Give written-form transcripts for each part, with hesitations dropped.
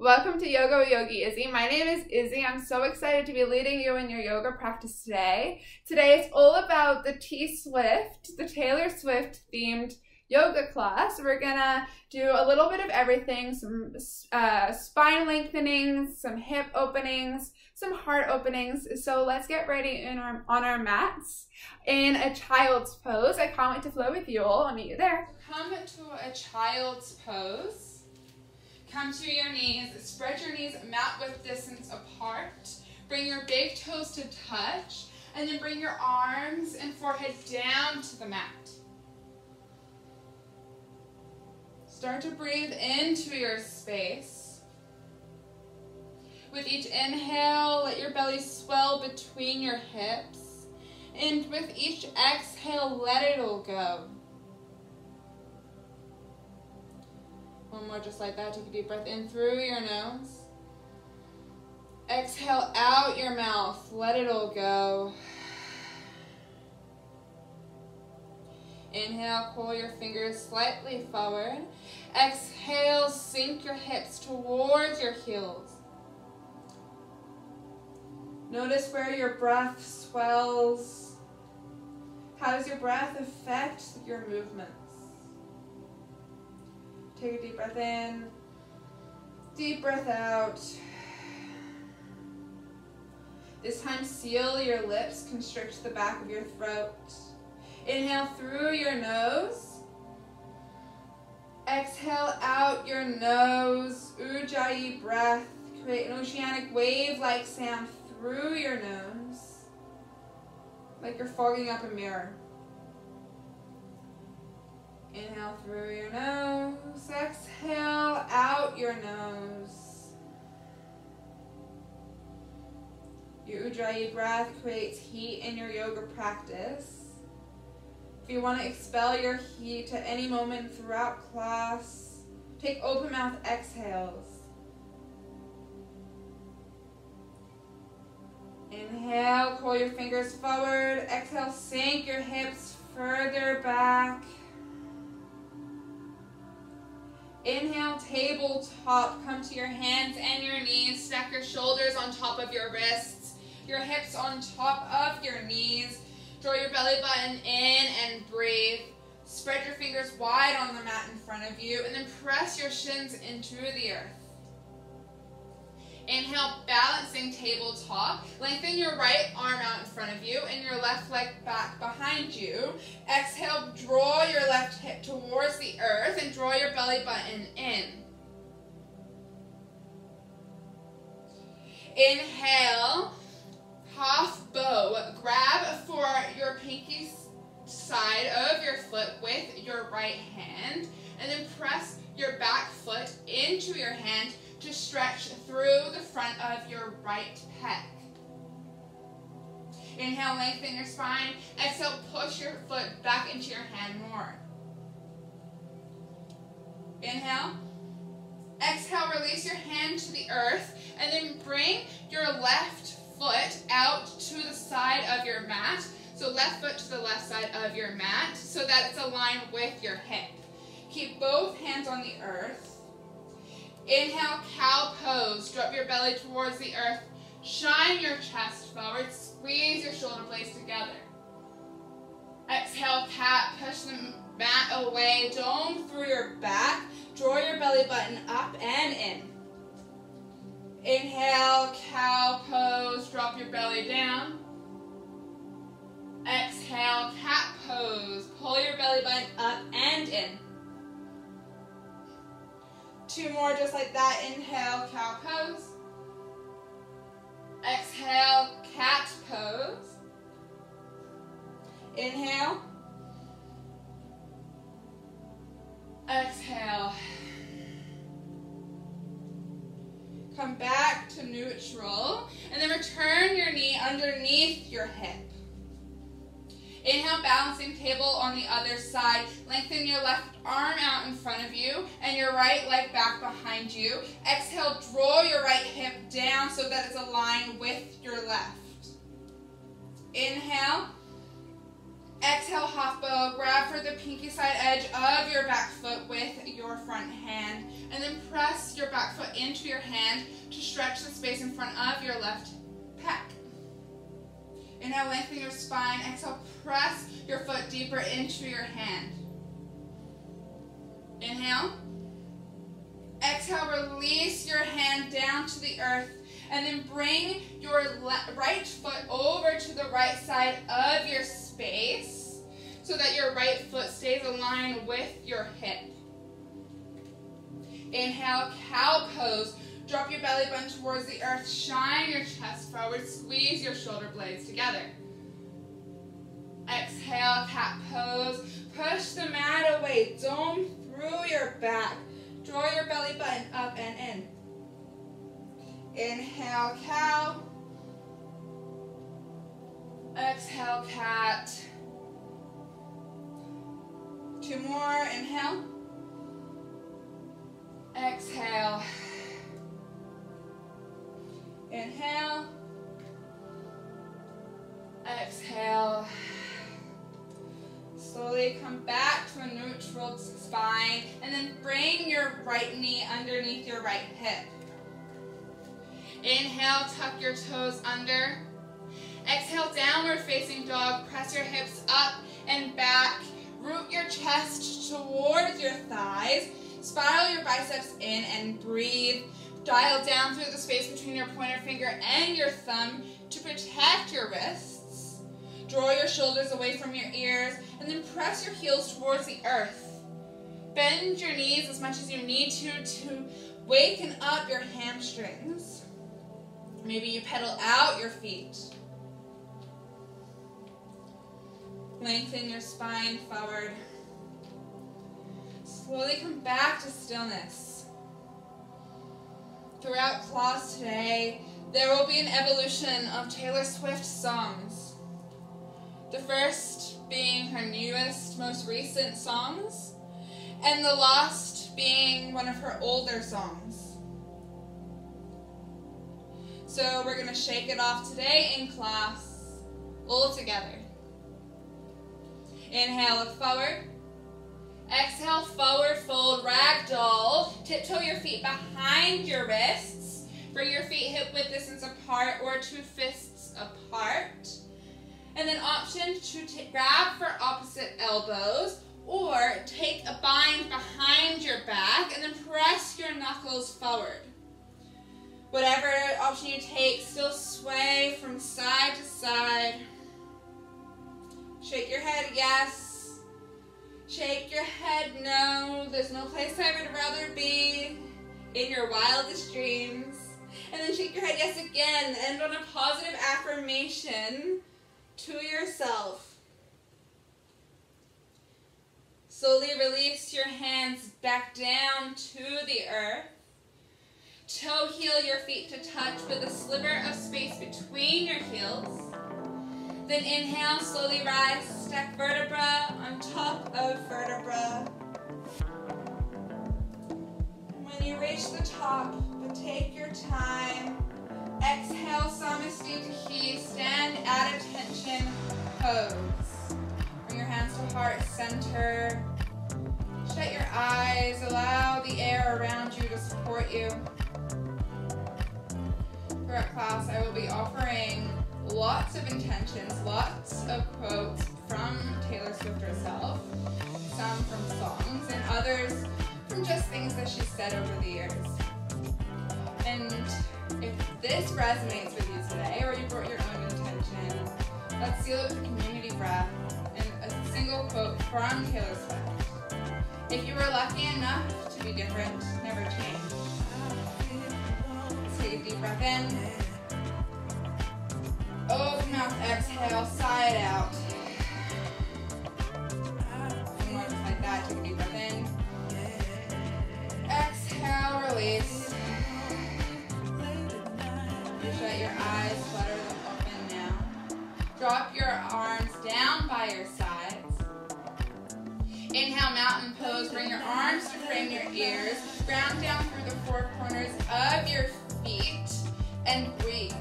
Welcome to Yoga with Yogi Izzy. My name is Izzy. I'm so excited to be leading you in your yoga practice today. Today it's all about the the Taylor Swift themed yoga class. We're gonna do a little bit of everything, some spine lengthenings, some hip openings, some heart openings. So let's get ready on our mats in a child's pose. I can't wait to flow with you all. I'll meet you there. Come to a child's pose. Come to your knees, spread your knees mat width distance apart. Bring your big toes to touch, and then bring your arms and forehead down to the mat. Start to breathe into your space. With each inhale, let your belly swell between your hips. And with each exhale, let it all go. One more just like that. Take a deep breath in through your nose. Exhale out your mouth. Let it all go. Inhale, pull your fingers slightly forward. Exhale, sink your hips towards your heels. Notice where your breath swells. How does your breath affect your movements? Take a deep breath in, deep breath out. This time, seal your lips, constrict the back of your throat. Inhale through your nose. Exhale out your nose. Ujjayi breath. Create an oceanic wave-like sound through your nose, like you're fogging up a mirror. Inhale through your nose, exhale out your nose. Your Ujjayi breath creates heat in your yoga practice. If you want to expel your heat at any moment throughout class, take open mouth exhales. Inhale, curl your fingers forward. Exhale, sink your hips further back. Inhale, tabletop. Come to your hands and your knees. Stack your shoulders on top of your wrists. Your hips on top of your knees. Draw your belly button in and breathe. Spread your fingers wide on the mat in front of you and then press your shins into the earth. Inhale, balancing tabletop. Lengthen your right arm out in front of you and your left leg back behind you. Exhale, draw your left hip towards the earth and draw your belly button in. Inhale, half bow. Grab for your pinky side of your foot with your right hand and then press your back foot into your hand to stretch through the front of your right pec. Inhale, lengthen your spine. Exhale, push your foot back into your hand more. Inhale. Exhale, release your hand to the earth and then bring your left foot out to the side of your mat. So left foot to the left side of your mat so that it's aligned with your hip. Keep both hands on the earth. Inhale, cow pose. Drop your belly towards the earth. Shine your chest forward. Squeeze your shoulder blades together. Exhale, cat. Push the mat away. Dome through your back. Draw your belly button up and in. Inhale, cow pose. Drop your belly down. Exhale, cat pose. Pull your belly button up and in. Two more just like that. Inhale, cow pose. Exhale, cat pose. Inhale. Exhale. Come back to neutral and then return your knee underneath your hip. Inhale, balancing table on the other side. Lengthen your left arm out in front of you and your right leg back behind you. Exhale, draw your right hip down so that it's aligned with your left. Inhale. Exhale, half bow. Grab for the pinky side edge of your back foot with your front hand. And then press your back foot into your hand to stretch the space in front of your left pec. Inhale, lengthen your spine. Exhale, press your foot deeper into your hand. Inhale. Exhale, release your hand down to the earth. And then bring your right foot over to the right side of your space so that your right foot stays aligned with your hip. Inhale, cow pose. Drop your belly button towards the earth. Shine your chest forward. Squeeze your shoulder blades together. Exhale, cat pose. Push the mat away. Dome through your back. Draw your belly button up and in. Inhale, cow. Exhale, cat. 2 more. Inhale. Exhale. Inhale. Exhale. Slowly come back to a neutral spine and then bring your right knee underneath your right hip. Inhale, tuck your toes under. Exhale, downward facing dog. Press your hips up and back. Root your chest towards your thighs. Spiral your biceps in and breathe. Dial down through the space between your pointer finger and your thumb to protect your wrists. Draw your shoulders away from your ears and then press your heels towards the earth. Bend your knees as much as you need to waken up your hamstrings. Maybe you pedal out your feet. Lengthen your spine forward. Slowly come back to stillness. Throughout class today, there will be an evolution of Taylor Swift songs. The first being her newest, most recent songs, and the last being one of her older songs. So we're going to shake it off today in class, all together. Inhale, look forward. Exhale, forward fold, ragdoll. Tiptoe your feet behind your wrists. Bring your feet hip width distance apart or 2 fists apart. And then option to grab for opposite elbows or take a bind behind your back and then press your knuckles forward. Whatever option you take, still sway from side to side. Shake your head, yes. Shake your head, no. There's no place I would rather be in your wildest dreams. And then shake your head, yes, again. End on a positive affirmation to yourself. Slowly release your hands back down to the earth. Toe heel your feet to touch with a sliver of space between your heels. Then inhale, slowly rise, stack vertebra on top of vertebra. When you reach the top, but take your time. Exhale, Samastiti He, stand at attention pose. Bring your hands to heart center. Shut your eyes, allow the air around you to support you. Throughout class, I will be offering lots of intentions, lots of quotes from Taylor Swift herself, some from songs, and others from just things that she said over the years. And if this resonates with you today, or you brought your own intention, let's seal it with a community breath and a single quote from Taylor Swift. If you were lucky enough to be different, never change. Take a deep breath in. Open mouth, exhale, sigh it out. One more just like that. Take a deep breath in. Exhale, release. You shut your eyes, flutter them open now. Drop your arms down by your sides. Inhale, mountain pose. Bring your arms to frame your ears. Ground down through the 4 corners of your feet and breathe.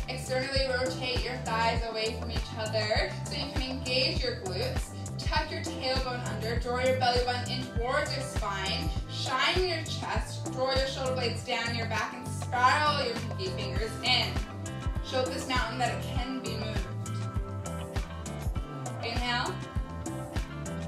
Externally rotate your thighs away from each other so you can engage your glutes. Tuck your tailbone under, draw your belly button in towards your spine, shine your chest, draw your shoulder blades down your back, and spiral your pinky fingers in. Show this mountain that it can be moved. Inhale.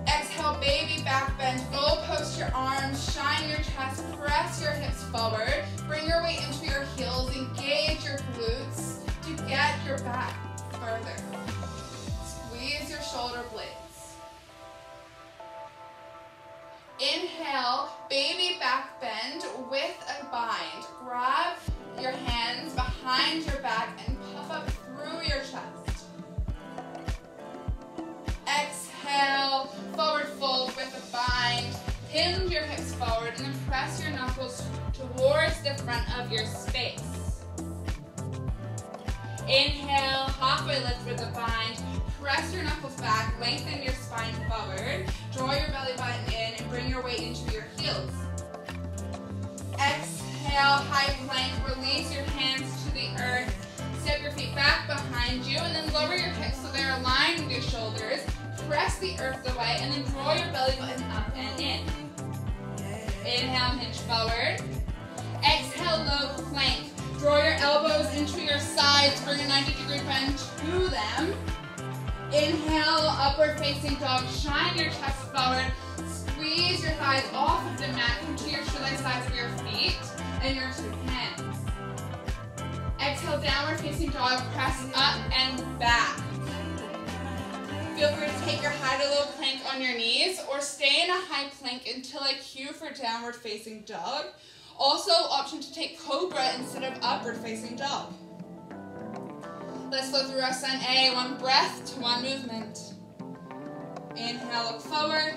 Exhale, baby back bend, full post your arms, shine your chest, press your hips forward, bring your weight into your heels, engage your glutes to get your back further. Squeeze your shoulder blades. Inhale, baby back bend with a bind. Grab your hands behind your back and puff up through your chest. Exhale, forward fold with a bind. Hinge your hips forward and then press your knuckles towards the front of your space. Inhale, halfway lift with a bind. Press your knuckles back, lengthen your spine forward, draw your belly button in, and bring your weight into your heels. Exhale, high plank, release your hands to the earth. Step your feet back behind you, and then lower your hips so they're aligned with your shoulders. Press the earth away, and then draw your belly button up and in. Inhale, hinge forward. Exhale, low plank. Draw your elbows into your sides, bring a 90-degree bend to them. Inhale, upward facing dog, shine your chest forward, squeeze your thighs off of the mat, come to your shoelace sides of your feet and your two hands. Exhale, downward facing dog, press up and back. Feel free to take your high to low plank on your knees or stay in a high plank until I cue for downward facing dog. Also, option to take cobra instead of upward facing dog. Let's flow through our Sun A, one breath to one movement. Inhale, look forward.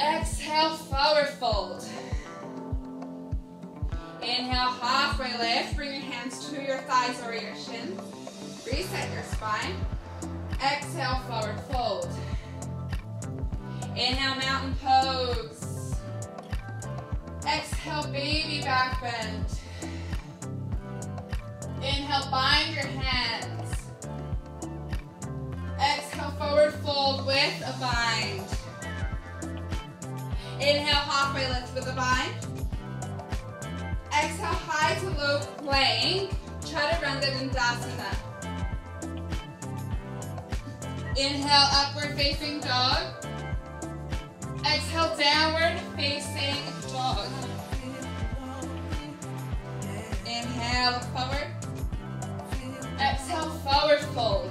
Exhale, forward fold. Inhale, halfway lift. Bring your hands to your thighs or your shins. Reset your spine. Exhale, forward fold. Inhale, mountain pose. Exhale, baby back bend. Inhale, bind your hands. Exhale, forward fold with a bind. Inhale, halfway lift with a bind. Exhale, high to low plank, Chaturanga Dandasana. Inhale, upward facing dog. Exhale, downward facing dog. Inhale, look forward. Exhale, forward fold.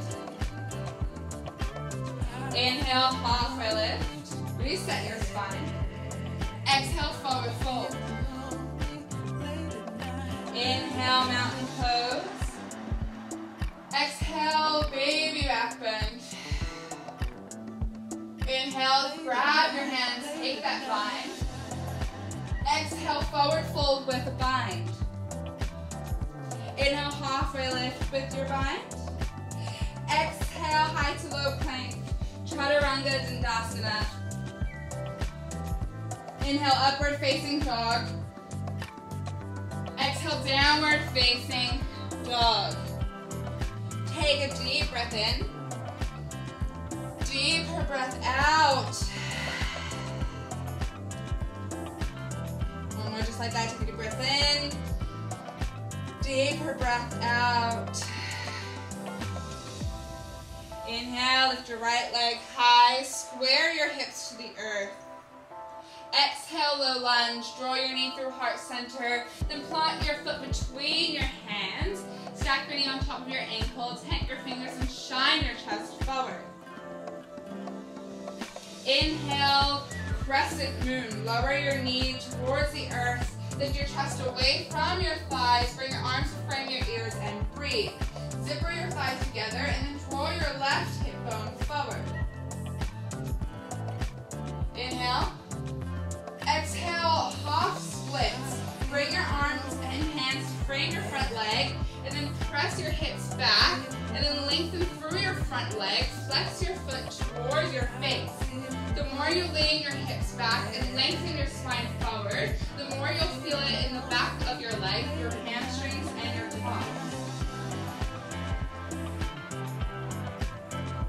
Inhale, halfway lift. Reset your spine. Exhale, forward fold. Inhale, mountain pose. Exhale, baby back bend. Inhale, grab your hands, take that bind. Exhale, forward fold with a bind. Inhale, halfway lift with your bind. Exhale, high to low plank, Chaturanga Dandasana. Inhale, upward facing dog. Exhale, downward facing dog. Take a deep breath in. Deeper breath out. One more just like that. Take a deep breath in. Deeper breath out. Inhale, lift your right leg high. Square your hips to the earth. Exhale, low lunge. Draw your knee through heart center. Then plant your foot between your hands. Stack your knee on top of your ankle. Tent your fingers and shine your chest forward. Inhale, crescent moon. Lower your knee towards the earth. Lift your chest away from your thighs. Bring your arms to frame your ears and breathe. Zipper your thighs together and then draw your left hip bone forward. Inhale. Exhale, half splits. Bring your arms and hands to frame your front leg and then press your hips back and then lengthen through your front leg. Flex your foot towards your face. The more you lean your hips back and lengthen your spine forward, the more you'll feel it in the back of your leg, your hamstrings, and your quads.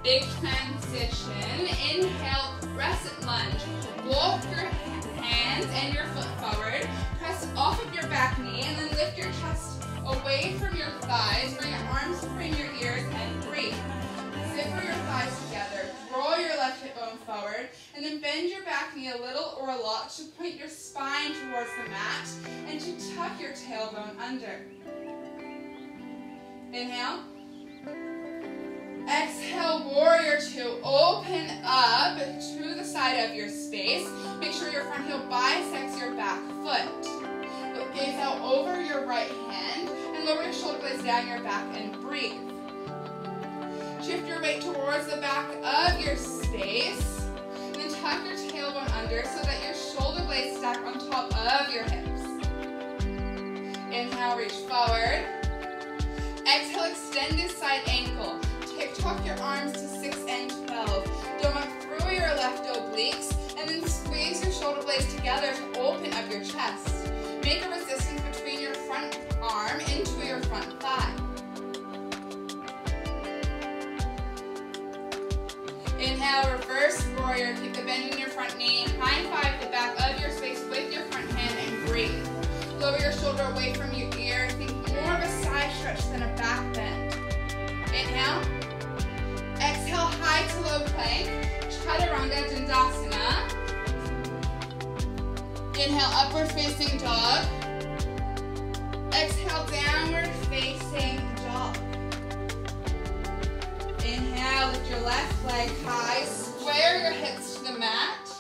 Big transition. Inhale, crescent lunge. Walk your hands and your foot forward. Press off of your back knee and then lift your chest away from your thighs. Bring your arms between your ears and breathe. Zipper your thighs together. Roll your left hip bone forward and then bend your back knee a little or a lot to point your spine towards the mat and to tuck your tailbone under. Inhale. Exhale, warrior two. Open up to the side of your space. Make sure your front heel bisects your back foot. Gaze out over your right hand and lower your shoulder blades down your back and breathe. Shift your weight towards the back of your space. And then tuck your tailbone under so that your shoulder blades stack on top of your hips. Inhale, reach forward. Exhale, extend this side ankle. TikTok your arms to 6 and 12. Dome up through your left obliques and then squeeze your shoulder blades together to open up your chest. Make a resistance between your front arm into your front thigh. Inhale, reverse warrior. Keep the bend in your front knee. High five the back of your space with your front hand and breathe. Lower your shoulder away from your ear. Think more of a side stretch than a back bend. Inhale. Exhale, high to low plank. Chaturanga Dandasana. Inhale, upward facing dog. Exhale, downward facing dog. Inhale, lift your left leg high. Square your hips to the mat.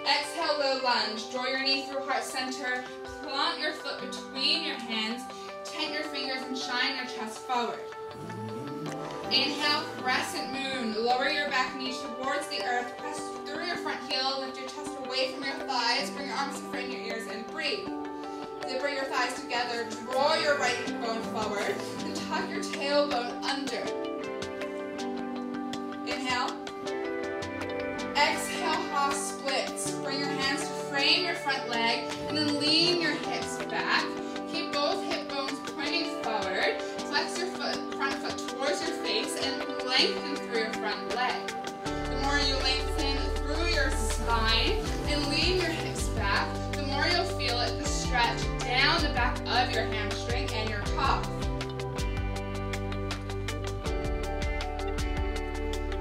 Exhale, low lunge. Draw your knee through heart center. Plant your foot between your hands. Tent your fingers and shine your chest forward. Inhale, crescent moon. Lower your back knee towards the earth. Press through your front heel. Lift your chest away from your thighs. Bring your arms to frame your ears and breathe. Zipper your thighs together. Draw your right hip bone forward. And tuck your tailbone under. Inhale. Exhale, half splits. Bring your hands to frame your front leg. And then lean your hips back. Keep both hip bones pointing forward. Flex your front foot towards your face and lengthen through your front leg. The more you lengthen through your spine and lean your hips back, the more you'll feel it, the stretch down the back of your hamstring and your calf.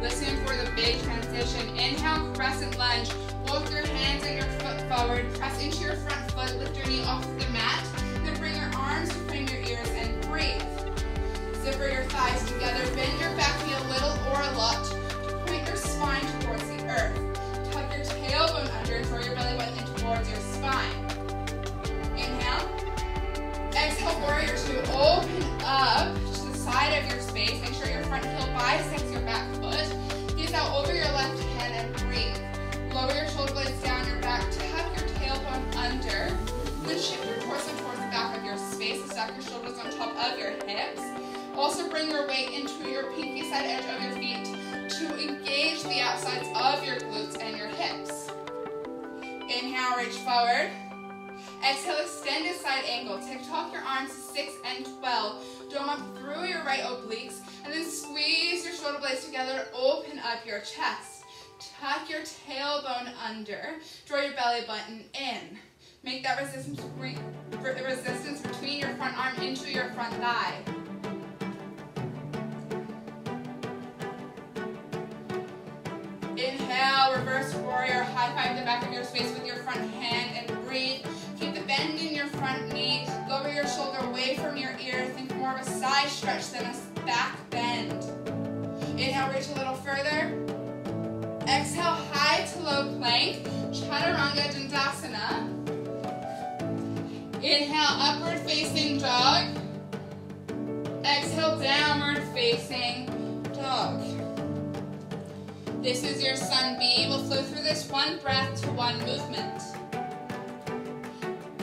Listen for the big transition. Inhale, crescent lunge. Walk your hands and your foot forward. Press into your front foot. Lift your knee off the mat. Then bring your arms to frame your ears and breathe. Zipper your thighs together. Bend your back knee a little or a lot to point your spine towards the earth. Tuck your tailbone under and throw your belly button in towards your spine. Inhale. Exhale, warrior two. Open up to the side of your space. Make sure your front heel bisects your back foot. Gaze out over your left hand and breathe. Lower your shoulder blades down your back. Tuck your tailbone under. Then shift your torso towards the back of your space and stack your shoulders on top of your hips. Also bring your weight into your pinky side edge of your feet to engage the outsides of your glutes and your hips. Inhale, reach forward. Exhale, extend this side ankle. TikTok your arms to 6 and 12. Dome up through your right obliques and then squeeze your shoulder blades together. Open up your chest. Tuck your tailbone under. Draw your belly button in. Make that resistance between your front arm into your front thigh. Inhale, reverse warrior. High five the back of your space with your front hand and breathe. Keep the bend in your front knee. Lower your shoulder away from your ear. Think more of a side stretch than a back bend. Inhale, reach a little further. Exhale, high to low plank. Chaturanga Dandasana. Inhale, upward facing dog. Exhale, downward facing dog. This is your sun B. We'll flow through this one breath to one movement.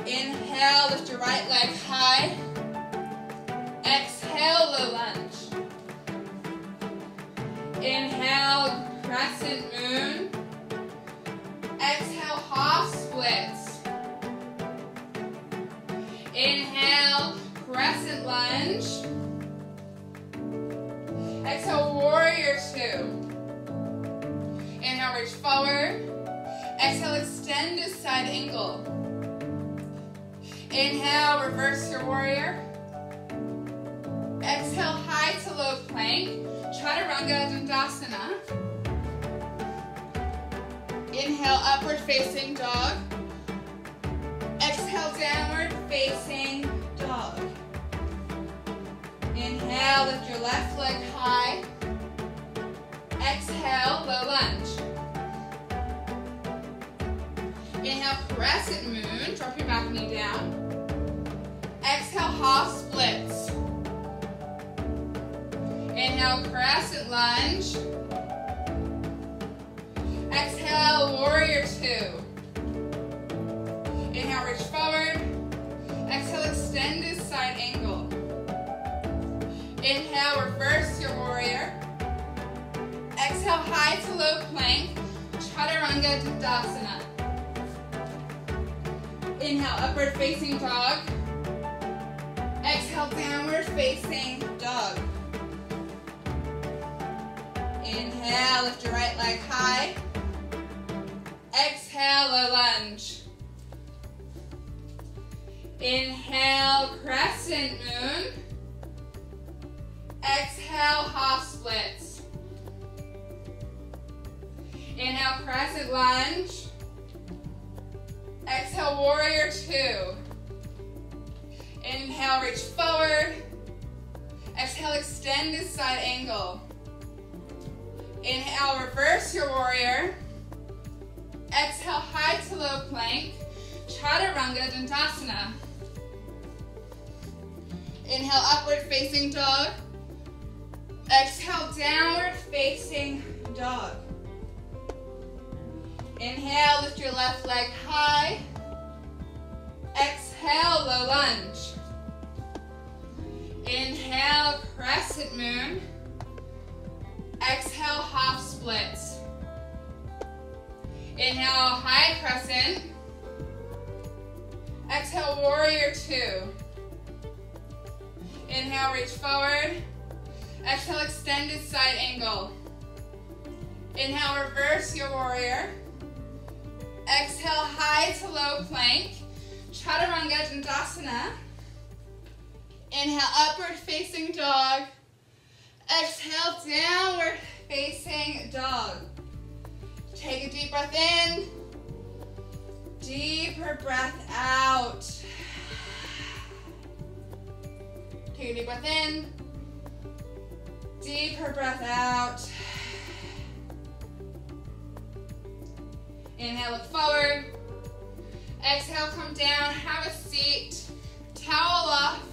Inhale, lift your right leg high. Exhale, low lunge. Inhale, crescent moon. Exhale, half splits. Inhale, crescent lunge. Exhale, warrior two. Inhale, reach forward. Exhale, extend to side angle. Inhale, reverse your warrior. Exhale, high to low plank. Chaturanga Dandasana. Inhale, upward facing dog. Exhale, downward facing dog. Inhale, lift your left leg high. Exhale, low lunge. Inhale, crescent moon. Drop your back knee down. Exhale, half splits. Inhale, crescent lunge. Exhale, warrior two. Inhale, reach forward. Exhale, extend to side angle. Inhale, reverse your warrior. Exhale, high to low plank. Chaturanga Dandasana. Inhale, upward facing dog. Exhale, downward facing dog. Inhale, lift your right leg high. Exhale, low lunge. Inhale, crescent moon. Exhale, half splits. Inhale, crescent lunge. Exhale, warrior two. Inhale, reach forward. Exhale, extend to side angle. Inhale, reverse your warrior. Exhale, high to low plank. Chaturanga Dandasana. Inhale, upward facing dog. Exhale, downward facing dog. Inhale, lift your left leg high. Exhale, low lunge. Inhale, crescent moon. Exhale, half splits. Inhale, high crescent. Exhale, warrior two. Inhale, reach forward. Exhale, extended side angle. Inhale, reverse your warrior. Exhale, high to low plank. Chaturanga Dandasana. Inhale, upward facing dog. Exhale, downward facing dog. Take a deep breath in. Deeper breath out. Take a deep breath in. Deeper breath out. Inhale, look forward. Exhale, come down, have a seat. Towel off,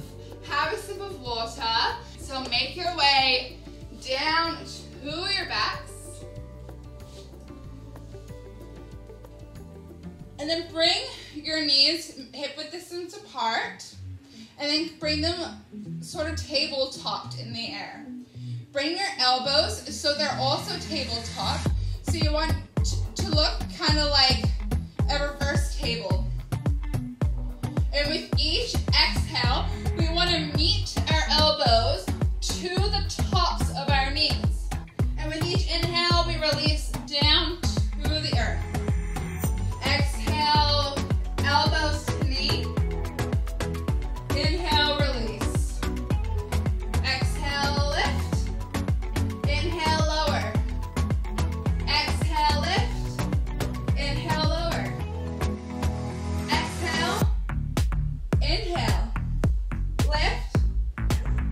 have a sip of water. So make your way down to your backs. And then bring your knees hip-width distance apart. And then bring them sort of table-topped in the air. Bring your elbows so they're also table-top. So you want to look kind of like a reverse table. And with each exhale, we want to meet our elbows to the tops of our knees. And with each inhale, we release down to the earth. Exhale, elbows to knee. Inhale, release. Exhale, lift. Inhale, lower. Exhale, lift. Inhale, lower. Exhale. Inhale. Lift.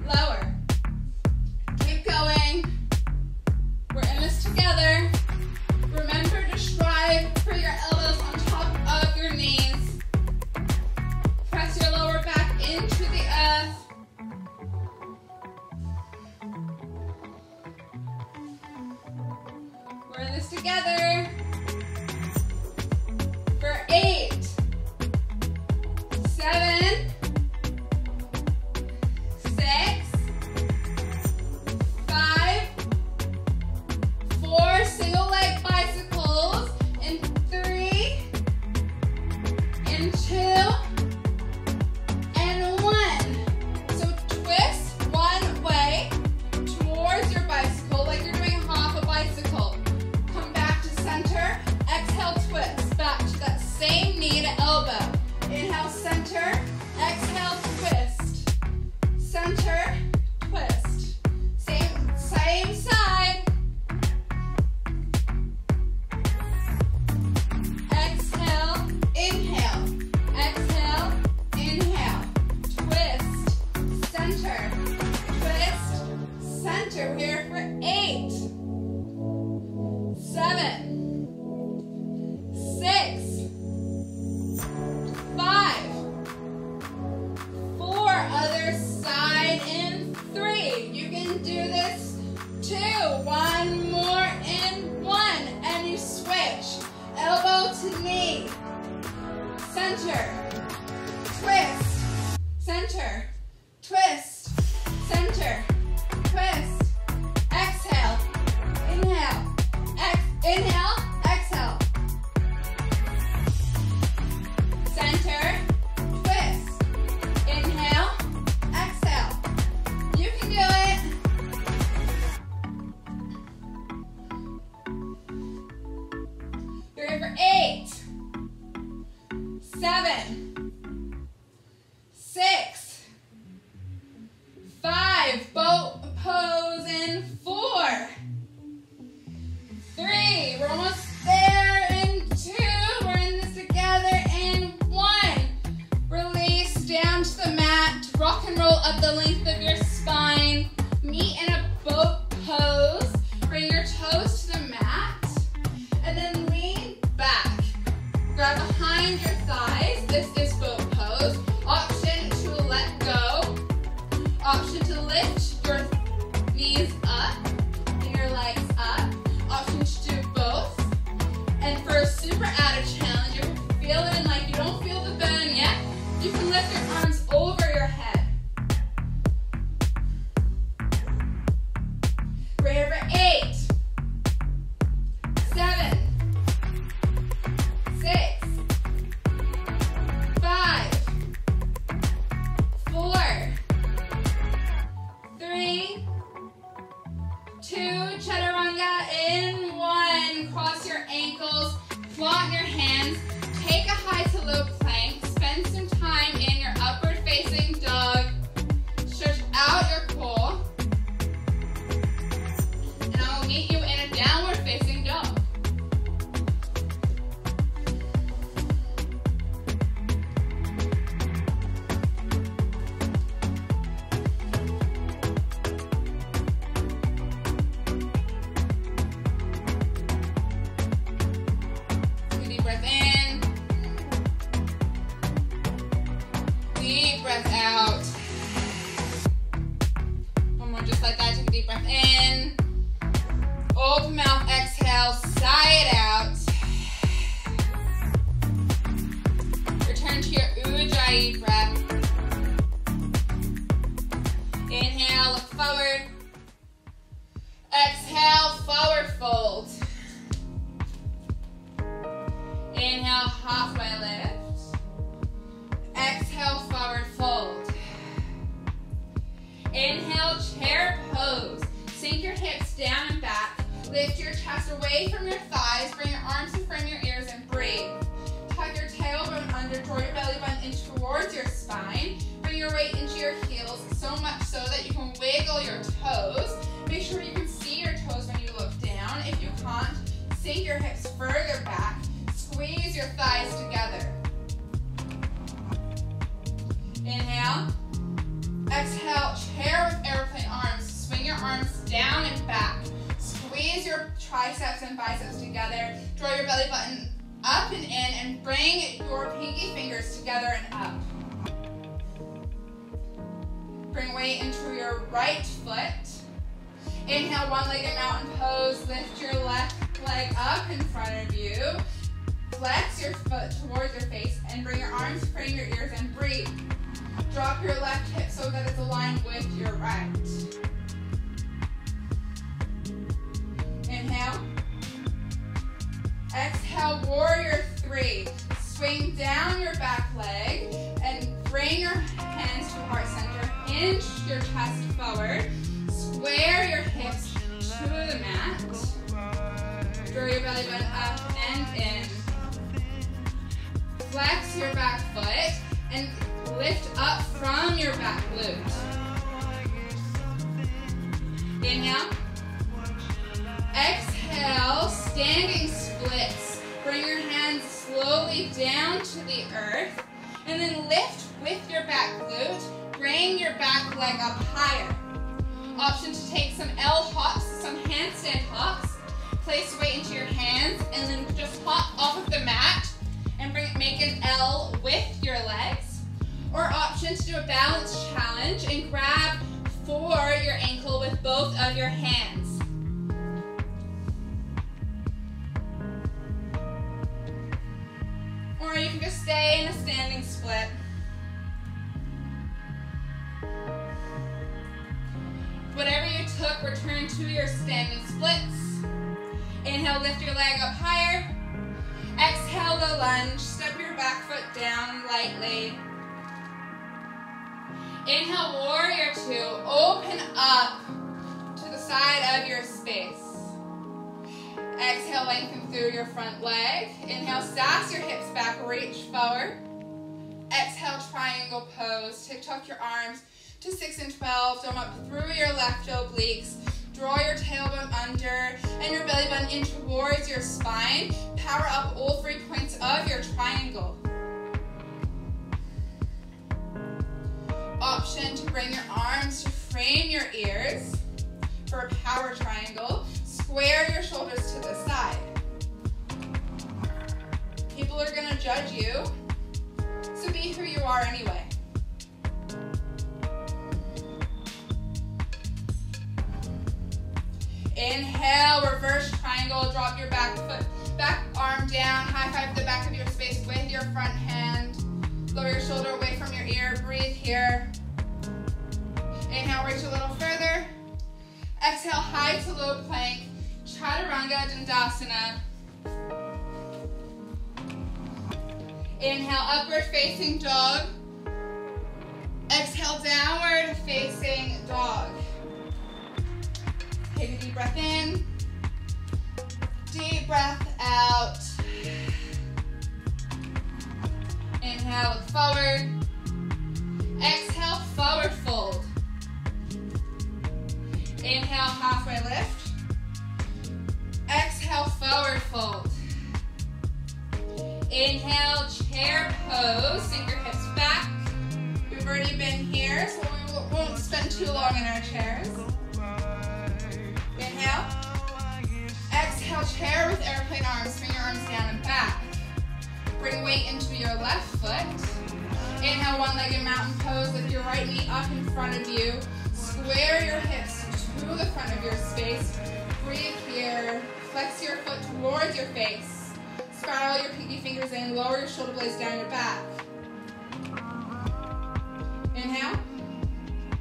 Lower. Keep going. We're in this together. Remember to strive for your elbows on top of your knees. Press your lower back into the earth. We're in this together. For 8, 7, 6, 5, 4 single leg bicycles, and 3, and 2, and 1. So twist one way towards your bicycle like you're doing half a bicycle. Come back to center, twist, center, twist, center, twist. Exhale, inhale, inhale, exhale. Center, twist, inhale, exhale. You can do it. You're ready for 8, 7, 6, 5, boat pose in 4, 3, we're almost there, in 2, we're in this together, in 1, release down to the mat, rock and roll up the length of your spine, meet in a boat pose, bring your toes to the mat, and then lean back, grab behind your thighs, this is boat pose, option to let go, option to lift your knees up and your legs up, option to do both, and for a super added challenge, if you're feeling like you don't feel the burn yet, you can lift your arms over your head. We're here for 8, 7, 6, 5, 4, 3, 2, chaturanga in 1. Cross your ankles, flaunt your hands, take a high to low plank, spend some time in your upward facing dog, stretch out your core, and I will meet you in a downward facing dog. Take a deep breath in, deep breath out. One more just like that, take a deep breath in, open mouth, exhale, sigh it out. Return to your Ujjayi breath. Inhale, look forward. Exhale, forward fold. Inhale, halfway lift. Exhale, forward fold. Inhale, chair pose. Sink your hips down and back. Lift your chest away from your thighs. Bring your arms in front of your ears and breathe. Tuck your tailbone under, draw your belly button in towards your spine. Bring your weight into your heels, so much so that you can wiggle your toes. Make sure you can see your toes when you look down. If you can't, sink your hips further back. Squeeze your thighs together. Inhale. Exhale, chair with airplane arms. Swing your arms down and back. Squeeze your triceps and biceps together. Draw your belly button up and in, and bring your pinky fingers together and up. Bring weight into your right foot. Inhale, one-legged mountain pose. Lift your left leg up in front of you. Flex your foot towards your face and bring your arms, frame your ears, and breathe. Drop your left hip so that it's aligned with your right. Inhale. Exhale, warrior 3. Swing down your back leg and bring your hands to heart center. Inch your chest forward. Square your hips to the mat. Draw your belly button up and in. Flex your back foot and lift up from your back glute. Inhale. Exhale, standing splits. Bring your hands slowly down to the earth and then lift with your back glute. Bring your back leg up higher. Option to take some L hops, some handstand hops. Place weight into your hands and then just hop off of the mat and make an L with your legs. Or option to do a balance challenge and grab for your ankle with both of your hands. Or or you can just stay in a standing split. Whatever you took, return to your standing splits. Inhale, lift your leg up higher. Exhale, the lunge. Step your back foot down lightly. Inhale, warrior two. Open up to the side of your space. Exhale, lengthen through your front leg. Inhale, sass your hips back, reach forward. Exhale, triangle pose. Tuck your arms to 6 and 12. Dome up through your left obliques. Draw your tailbone under and your belly button in towards your spine. Power up all 3 points of your triangle. Option to bring your arms to frame your ears for a power triangle. Square your shoulders to the side. People are going to judge you, so be who you are anyway. Inhale, reverse triangle, drop your back foot, back arm down, high five the back of your space with your front hand. Lower your shoulder away from your ear, breathe here. Inhale, reach a little further. Exhale, high to low plank, Chaturanga Dandasana. Inhale, upward facing dog. Exhale, downward facing dog. Take a deep breath in, deep breath out. Inhale, look forward. Exhale, forward fold. Inhale, halfway lift. Exhale, forward fold. Inhale, chair pose. Sink your hips back. We've already been here, so we won't spend too long in our chairs. Inhale. Exhale, chair with airplane arms. Bring your arms down and back. Bring weight into your left foot. Inhale, one-legged mountain pose. Lift your right knee up in front of you. Square your hips to the front of your space. Breathe here. Flex your foot towards your face. Spiral your pinky fingers in. Lower your shoulder blades down your back. Inhale.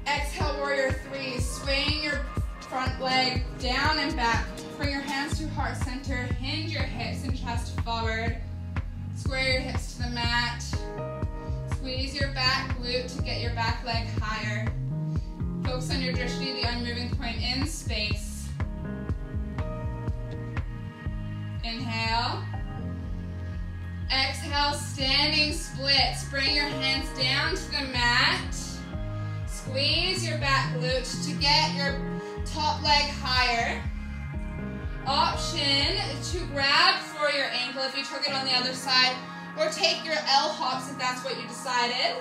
Exhale, warrior three. Swing your front leg down and back. Bring your hands to heart center. Hinge your hips and chest forward. Square your hips to the mat. Squeeze your back glute to get your back leg higher. Focus on your drishti, the unmoving point in space. Inhale. Exhale, standing splits. Bring your hands down to the mat. Squeeze your back glute to get your top leg higher. Option to grab for your ankle if you took it on the other side, or take your L hops if that's what you decided.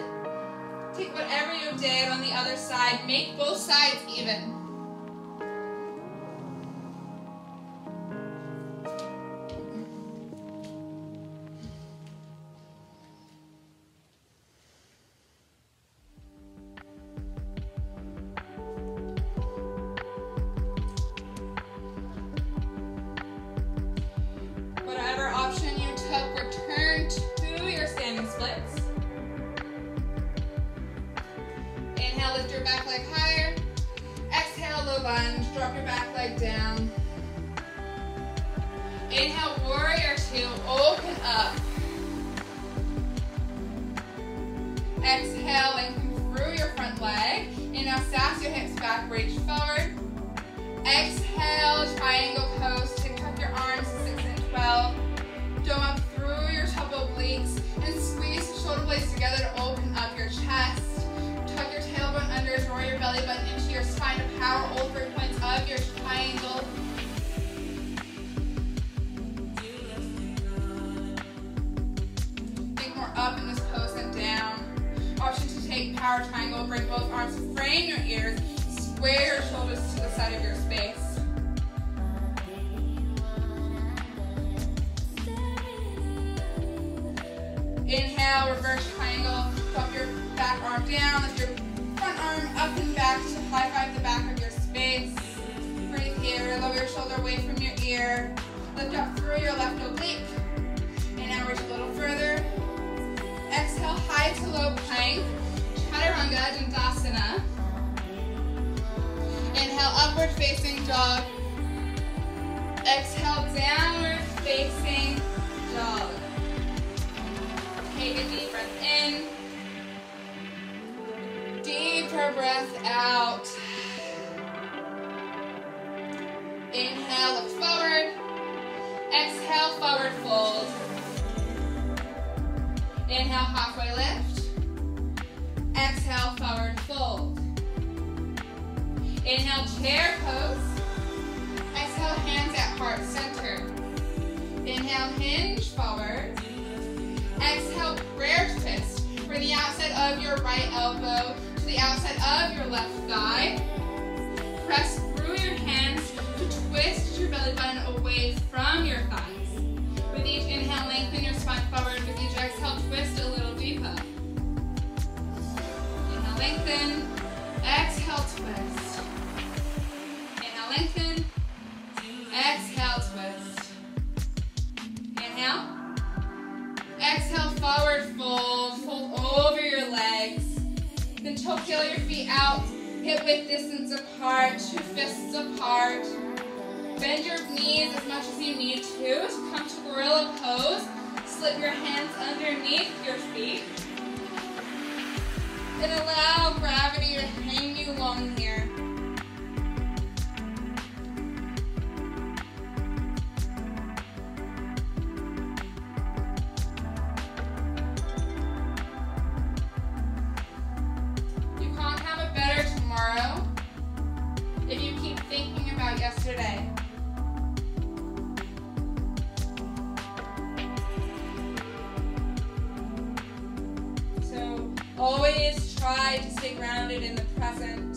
Take whatever you did on the other side. Make both sides even. Whatever option you took, return to your standing splits. Inhale, lift your back leg higher. Exhale, low lunge. Drop your back leg down. Inhale, warrior two. Open up. Exhale, lengthen through your front leg. Inhale, sass your hips back, reach forward. Exhale, triangle pose. Tuck your arms to 6 and 12. Dome up through your top obliques and squeeze the shoulder blades together to open up your chest. Tuck your tailbone under, draw your belly button into your spine to power all 3 points of your triangle. Think more up in this pose than down. Option to take power triangle, bring both arms, frame your ears, square your shoulders to the side of your space. Inhale, reverse triangle, drop your back arm down, lift your front arm up and back to high five the back of your space. Breathe here, lower your shoulder away from your ear, lift up through your left oblique. Inhale, reach a little further. facing dog. Exhale, downward facing dog. Take a deep breath in. Deeper breath out. Inhale, look forward. Exhale, forward fold. Inhale, halfway lift. Exhale, forward fold. Inhale, chair pose. Exhale, hands at heart center. Inhale, hinge forward. Exhale, prayer twist. Bring the outside of your right elbow to the outside of your left thigh. Press through your hands to twist your belly button away from your thighs. With each inhale, lengthen your spine forward. With each exhale, twist a little deeper. Inhale, lengthen. Exhale, twist. Inhale, lengthen. Exhale, twist. Inhale. Exhale, forward fold. Fold over your legs. Then toe heel your feet out. Hip width distance apart. 2 fists apart. Bend your knees as much as you need to come to gorilla pose. Slip your hands underneath your feet. And allow gravity to hang you long here. You can't have a better tomorrow if you keep thinking about yesterday. Always try to stay grounded in the present.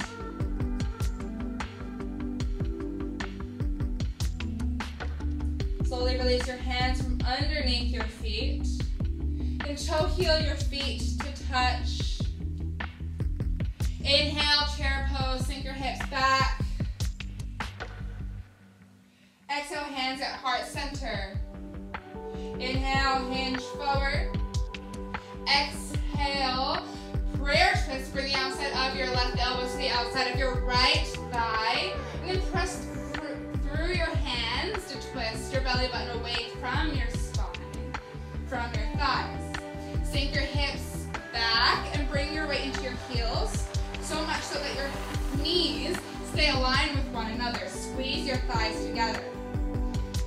Slowly release your hands from underneath your feet. Then toe heel your feet to touch. Inhale, chair pose, sink your hips back. Exhale, hands at heart center. Inhale, hinge forward. Exhale, prayer twist. Bring the outside of your left elbow to the outside of your right thigh. And then press through your hands to twist your belly button away from your spine, from your thighs. Sink your hips back and bring your weight into your heels, so much so that your knees stay aligned with one another. Squeeze your thighs together.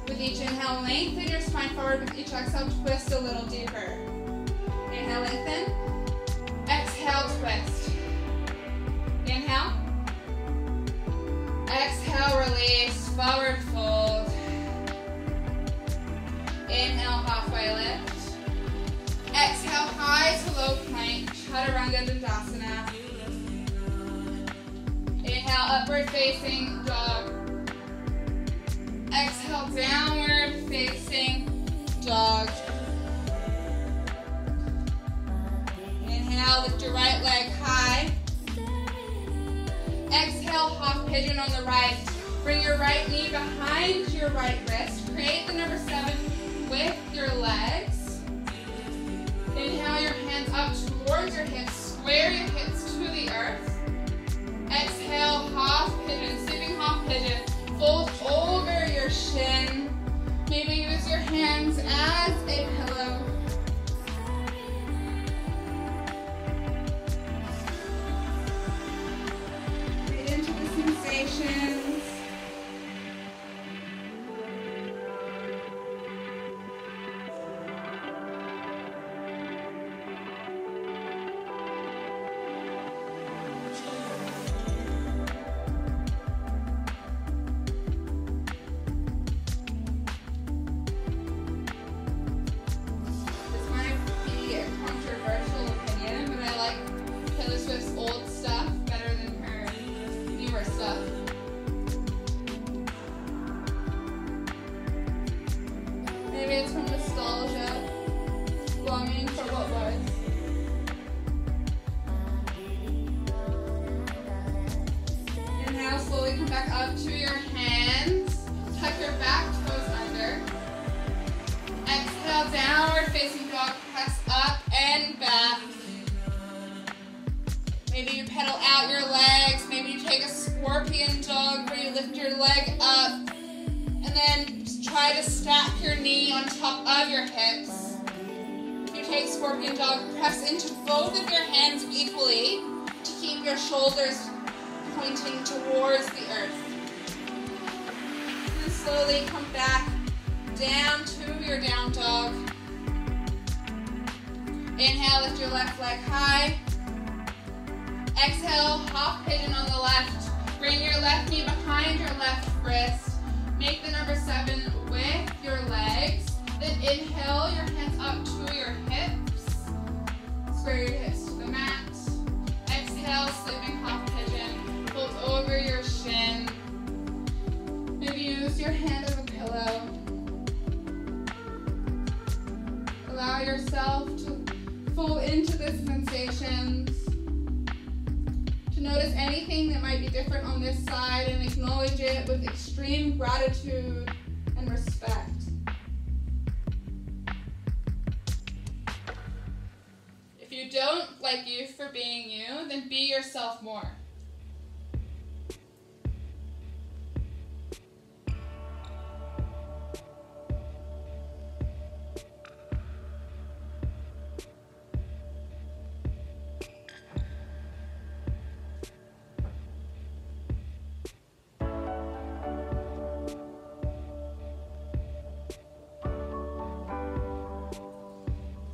With each inhale, lengthen your spine forward. With each exhale, twist a little deeper. Inhale, lengthen. Exhale, twist. Inhale. Exhale, release. Forward fold. Inhale, halfway lift. Exhale, high to low plank. Chaturanga Dandasana. Inhale, upward facing dog. Exhale, downward facing dog. Inhale, lift your right leg high. Exhale, half pigeon on the right. Bring your right knee behind your right wrist. Create the number 7 with your legs. Inhale, your hands up towards your hips. Square your hips to the earth. Exhale, half pigeon, sleeping half pigeon. Fold over your shin. Maybe use your hands as a pillow. Breathe into the sensations. lift your leg up, and then try to stack your knee on top of your hips. If you take Scorpion Dog, press into both of your hands equally to keep your shoulders pointing towards the earth. And slowly come back down to your down dog. Inhale, lift your left leg high. Exhale, hop pigeon on the left. Bring your left knee behind your left wrist. Make the number 7 with your legs. Then inhale, your hands up to your hips. Square your hips to the mat. Exhale, sleeping hop pigeon. Fold over your shin. Maybe use your hand as a pillow. Allow yourself to fall into the sensations. To notice anything that might be different on this side and acknowledge it with extreme gratitude and respect. If you don't like you for being you, then be yourself more.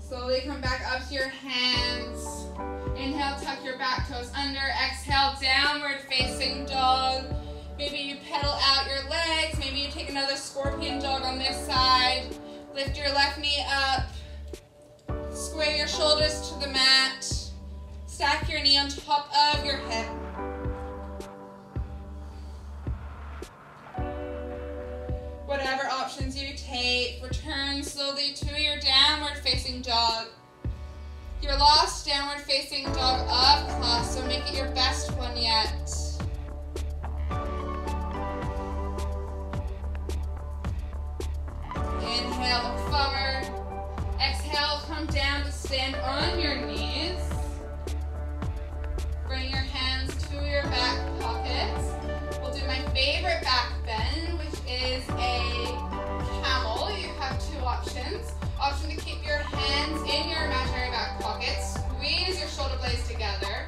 Slowly come back up to your hands. Inhale, tuck your back toes under. Exhale, downward facing dog. Maybe you pedal out your legs. Maybe you take another Scorpion Dog on this side. Lift your left knee up. Square your shoulders to the mat. Stack your knee on top of your hip. Whatever options you take, return slowly to your downward facing dog. Your last downward facing dog of class, so make it your best one yet. Inhale, look forward. Exhale, come down to stand on your knees. Bring your hands to your back pockets. We'll do my favorite back bend, which is a camel. You have 2 options. Option to keep your hands in your imaginary back pockets. Squeeze your shoulder blades together.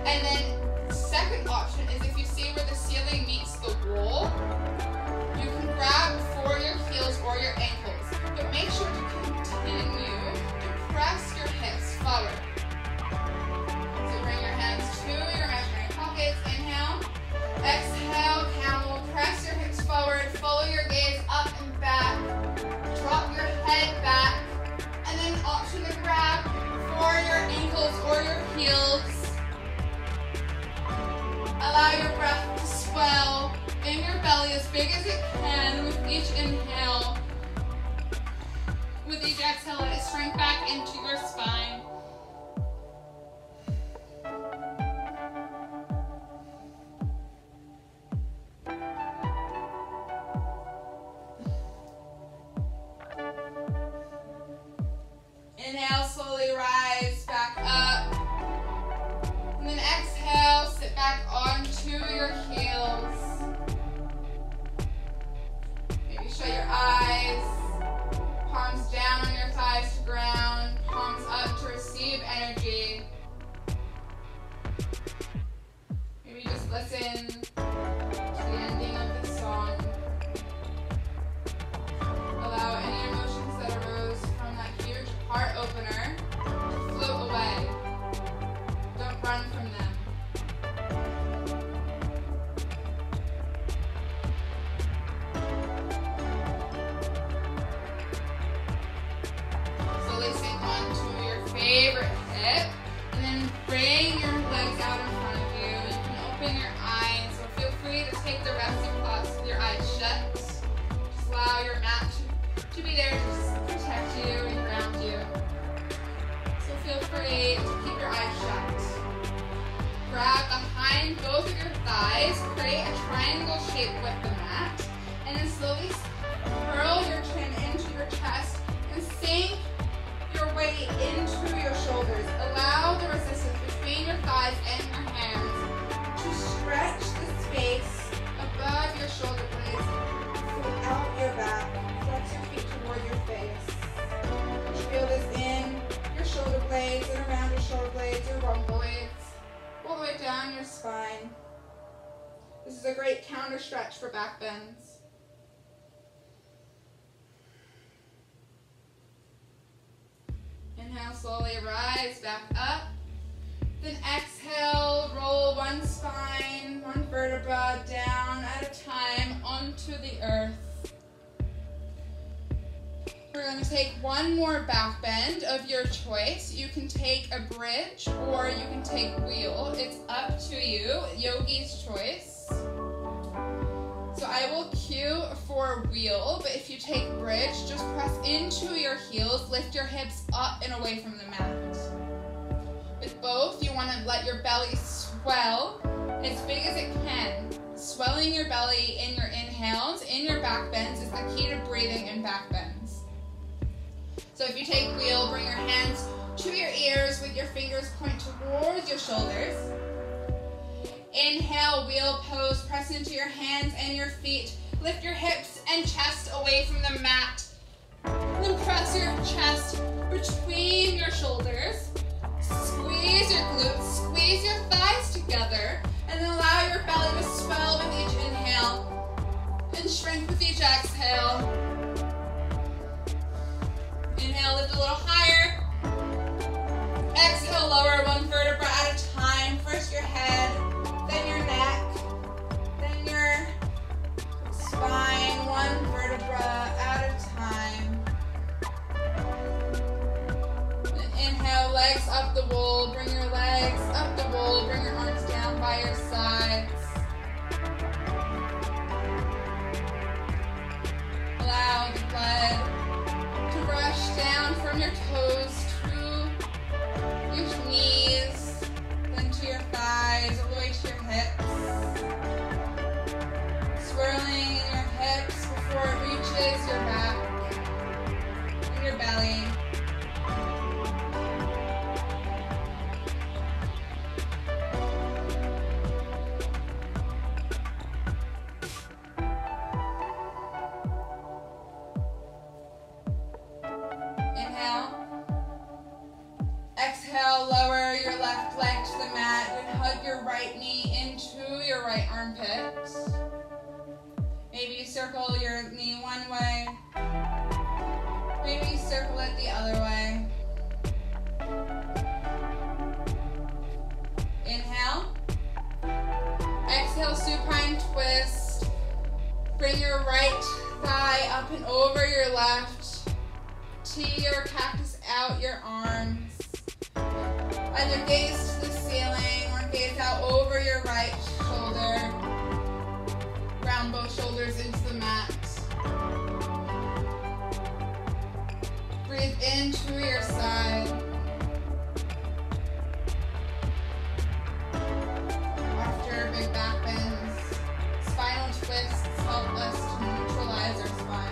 And then second option is if you see where the ceiling meets the wall, you can grab for your heels or your ankles. But make sure to continue to press your hips forward. So bring your hands to your imaginary pockets. Inhale. Exhale, camel. Press your hips forward. Follow your gaze up and back. Drop your head back. And then option to grab for your ankles or your heels. Allow your breath to swell in your belly as big as it can with each inhale. With each exhale, let it shrink back into your spine. Inhale, slowly rise back up. And then exhale, sit back onto your heels. Maybe shut your eyes. Palms down on your thighs to ground. Palms up to receive energy. Maybe just listen to the ending of the song. Allow any emotions that arose from that huge heart opener to float away. Don't run from them. Slowly sink onto your favorite hip, and then bring your legs out in front of you. You can open your eyes, so feel free to take the rest of class with your eyes shut. Just allow your mat to be there to protect you and ground you. So feel free to keep your eyes shut. Grab behind both of your thighs, create a triangle shape with the mat, and then slowly curl your chin into your chest and sink your weight into your shoulders. Allow the resistance between your thighs and your hands to stretch the space above your rhomboids all the way down your spine. This is a great counter stretch for back bends. Inhale, slowly rise back up. Then exhale, roll one spine, one vertebra down at a time onto the earth. We're going to take one more back bend of your choice. You can take a bridge or you can take wheel. It's up to you, yogi's choice. So I will cue for wheel, but if you take bridge, just press into your heels, lift your hips up and away from the mat. With both, you want to let your belly swell as big as it can. Swelling your belly in your inhales, in your back bends is the key to breathing in back bends. So if you take wheel, bring your hands to your ears with your fingers point towards your shoulders. Inhale, wheel pose, press into your hands and your feet. Lift your hips and chest away from the mat. Then press your chest between your shoulders. Squeeze your glutes, squeeze your thighs together, and then allow your belly to swell with each inhale and shrink with each exhale. Inhale, lift a little higher. Exhale, lower one vertebra at a time. First your head, then your neck, then your spine, one vertebra at a time. Then inhale, legs up the wall. Bring your legs up the wall. Bring your arms down by your sides. Allow the blood to rush down from your toes to your knees, then to your thighs, all the way to your hips. Swirling in your hips before it reaches your back and your belly. Exhale, lower your left leg to the mat and hug your right knee into your right armpit. Maybe you circle your knee one way. Maybe you circle it the other way. Inhale. Exhale, supine twist. Bring your right thigh up and over your left. Tee your cactus out your arms. Either gaze to the ceiling or gaze out over your right shoulder. Round both shoulders into the mat. Breathe into your side. After big back bends, spinal twists help us to neutralize our spine.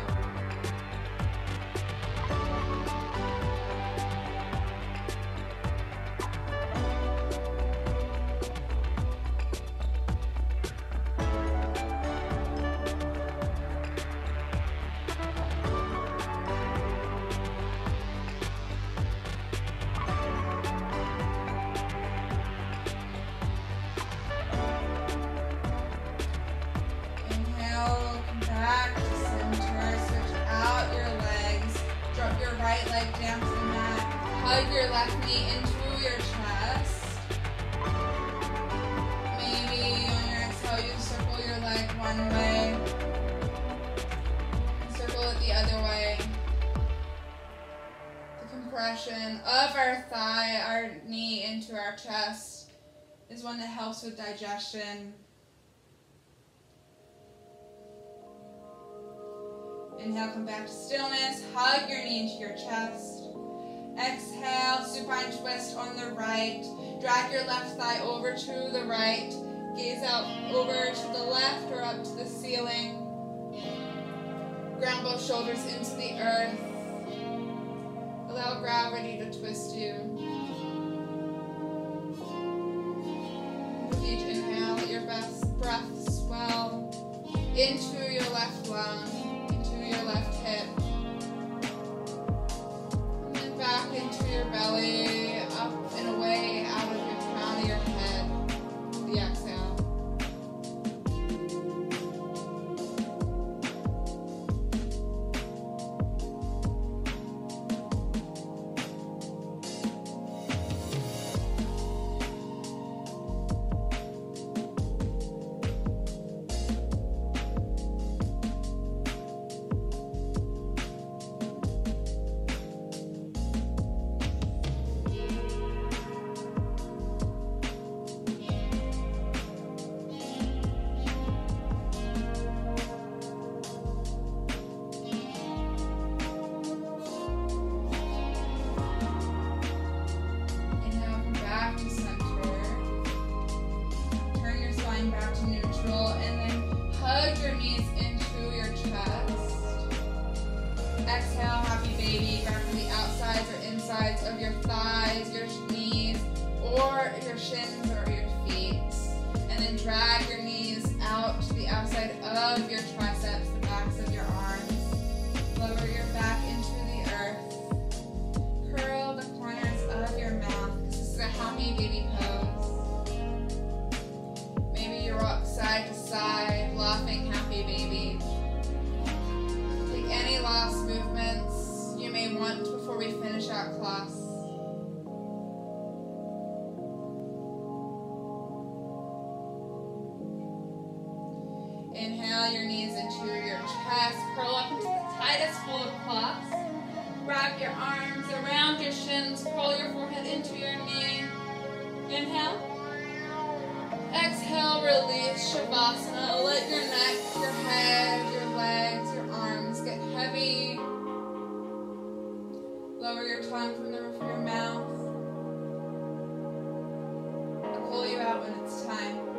Right leg down to the mat. Hug your left knee into your chest. Maybe on your exhale you circle your leg one way. And circle it the other way. The compression of our thigh, our knee into our chest is one that helps with digestion. Inhale, come back to stillness. Hug your knee into your chest. Exhale, supine twist on the right. Drag your left thigh over to the right. Gaze out over to the left or up to the ceiling. Ground both shoulders into the earth. Allow gravity to twist you. With each inhale, let your breath swell into your left lung. Your left hip, and then back into your belly, up and away, out of your shins or your feet. And then drag your knees out to the outside of your triceps, the backs of your arms. Lower your back into the earth. Curl the corners of your mouth. This is a happy baby pose. Maybe you rock side to side, laughing happy baby. Take any last movements you may want before we finish our class. Inhale your knees into your chest, curl up into the tightest fold of class. Wrap your arms around your shins, curl your forehead into your knee. Inhale. Exhale, release Shavasana. Let your neck, your head, your legs, your arms get heavy. Lower your tongue from the roof of your mouth. I'll pull you out when it's time.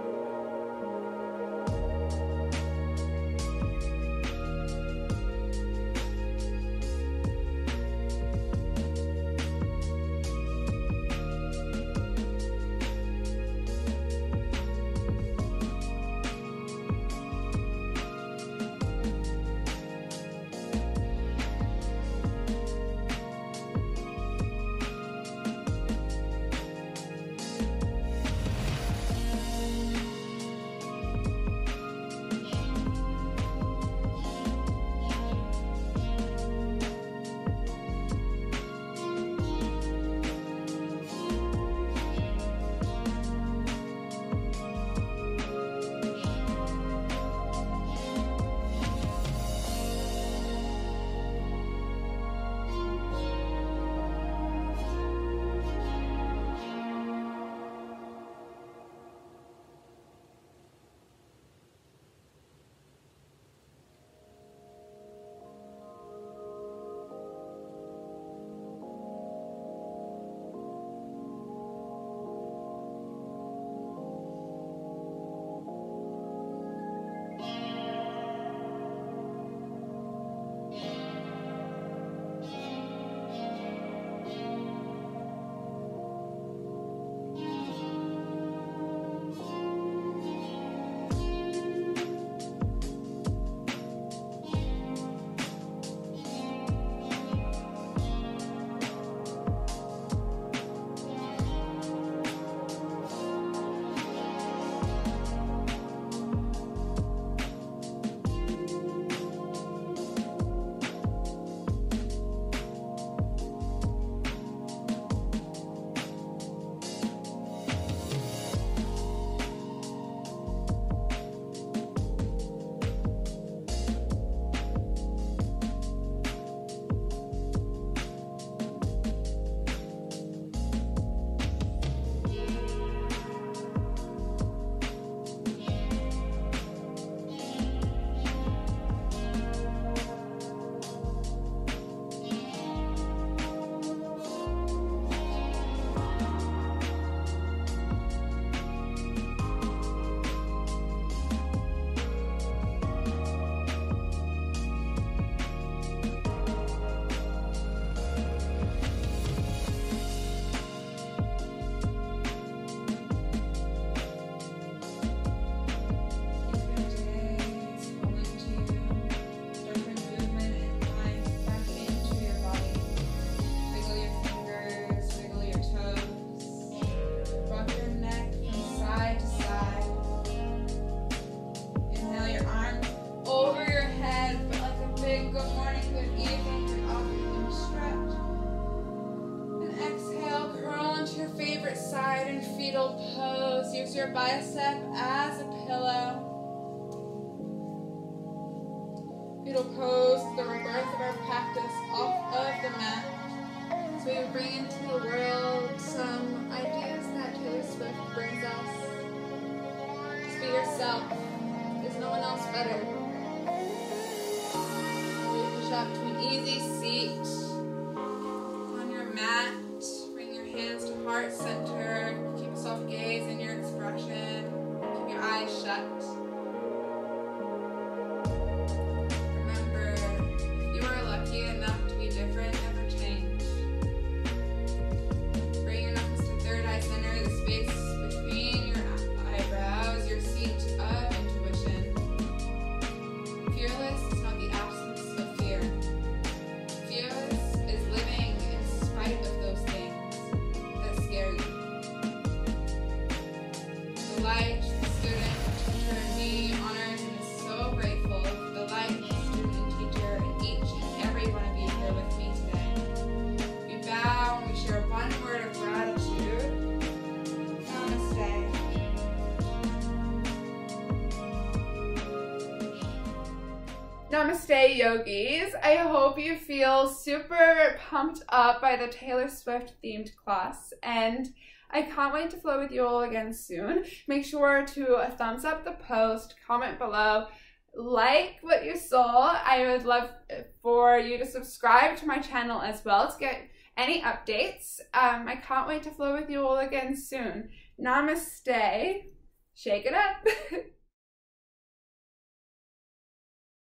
fetal pose. Use your bicep as a pillow. Fetal pose is the rebirth of our practice off of the mat. So we will bring into the world some ideas that Taylor Swift brings us. Just be yourself. There's no one else better. We push up to an easy seat on your mat. Bring your hands to heart center. Keep a soft gaze in your expression. Keep your eyes shut. Remember, if you are lucky enough to be different, never change. Bring your knuckles to third eye center, the space Namaste yogis. I hope you feel super pumped up by the Taylor Swift themed class, and I can't wait to flow with you all again soon. Make sure to thumbs up the post, comment below, like what you saw. I would love for you to subscribe to my channel as well to get any updates. I can't wait to flow with you all again soon. Namaste. Shake it up.